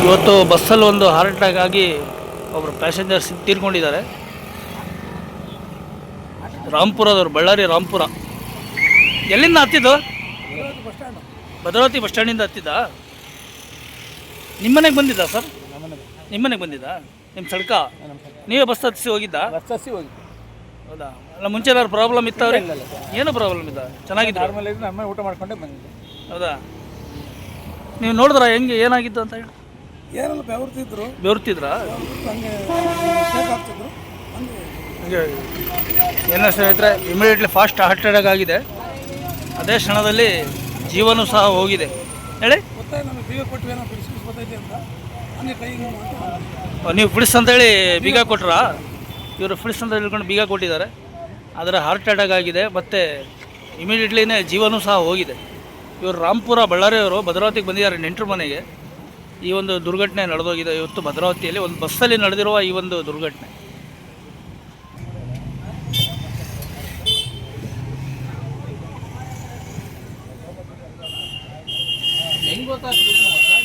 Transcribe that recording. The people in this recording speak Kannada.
ಇವತ್ತು ಬಸ್ಸಲ್ಲಿ ಒಂದು ಹಾರ್ಟ್ ಅಟ್ಯಾಕ್ ಆಗಿ ಒಬ್ಬರು ಪ್ಯಾಸೆಂಜರ್ಸ್ ತೀರ್ಕೊಂಡಿದ್ದಾರೆ. ರಾಂಪುರದವ್ರು, ಬಳ್ಳಾರಿ ರಾಂಪುರ. ಎಲ್ಲಿಂದ ಹತ್ತಿದ್ದು? ಭದ್ರಾವತಿ ಬಸ್ ಸ್ಟ್ಯಾಂಡಿಂದ ಹತ್ತಿದ್ದ? ನಿಮ್ಮನೆಗೆ ಬಂದಿದ್ದ ಸರ್? ನಿಮ್ಮನೆಗೆ ಬಂದಿದ್ದ? ನಿಮ್ಮ ಸಡ್ಕ ನೀವೇ ಬಸ್ ಹತ್ತಿಸಿ ಹೋಗಿದ್ದ? ಹೌದಾ? ಅಲ್ಲ, ಮುಂಚೆ ಏನಾದ್ರು ಪ್ರಾಬ್ಲಮ್ ಇತ್ತು ಅವ್ರಿಗೆ? ಏನು ಪ್ರಾಬ್ಲಮ್ ಇದ್ದ? ಚೆನ್ನಾಗಿತ್ತು, ಊಟ ಮಾಡ್ಕೊಂಡೆ ಬಂದಿದ್ದೆ. ಹೌದಾ? ನೀವು ನೋಡಿದ್ರ ಹೆಂಗೆ ಏನಾಗಿತ್ತು ಅಂತ ಹೇಳಿ? ಏನೆಲ್ಲ ಬೆವರ್ತಿದ್ರು. ಬೆವರ್ತಿದ್ರಾ? ಹಂಗೆ ಶೇಕ್ ಆಗ್ತಿದ್ರು. ಹಂಗೆ ಏನೋ ಸ್ನೇಹಿತರೆ, ಇಮಿಡಿಯೇಟ್ಲಿ ಫಾಸ್ಟ್ ಹಾರ್ಟ್ ಅಟ್ಯಾಕ್ ಆಗಿದೆ. ಅದೇ ಕ್ಷಣದಲ್ಲಿ ಜೀವನೂ ಸಹ ಹೋಗಿದೆ. ಹೇಳಿ, ಗೊತ್ತಾಗ ನಮಗೆ ಬೀಗ ಕೊಟ್ಟು ಏನೋ ಬಿಡಿಸಿ ಬರ್ತೈತೆ ಅಂತ ಹಂಗೆ ಕೈಗೆ ನೀವು ಫಿಡಿಸ್ ಅಂತೇಳಿ ಬೀಗ ಕೊಟ್ರಾ? ಇವರು ಫಿಡಿಸ್ ಅಂತ ಹೇಳ್ಕೊಂಡು ಬೀಗ ಕೊಟ್ಟಿದ್ದಾರೆ. ಆದರೆ ಹಾರ್ಟ್ ಅಟ್ಯಾಕ್ ಆಗಿದೆ ಮತ್ತು ಇಮಿಡಿಯೇಟ್ಲಿನೇ ಜೀವನೂ ಸಹ ಹೋಗಿದೆ. ಇವರು ರಾಂಪುರ ಬಳ್ಳಾರಿಯವರು ಭದ್ರಾವತಿಗೆ ಬಂದಿದ್ದಾರೆ ನೆಂಟರ ಮನೆಗೆ. ಈ ಒಂದು ದುರ್ಘಟನೆ ನಡೆದೋಗಿದೆ ಇವತ್ತು ಭದ್ರಾವತಿಯಲ್ಲಿ ಒಂದು ಬಸ್ಸಲ್ಲಿ ನಡೆದಿರುವ ಈ ಒಂದು ದುರ್ಘಟನೆ. ಹೆಂಗೆ ಗೊತ್ತಾಗ್ತದೆ?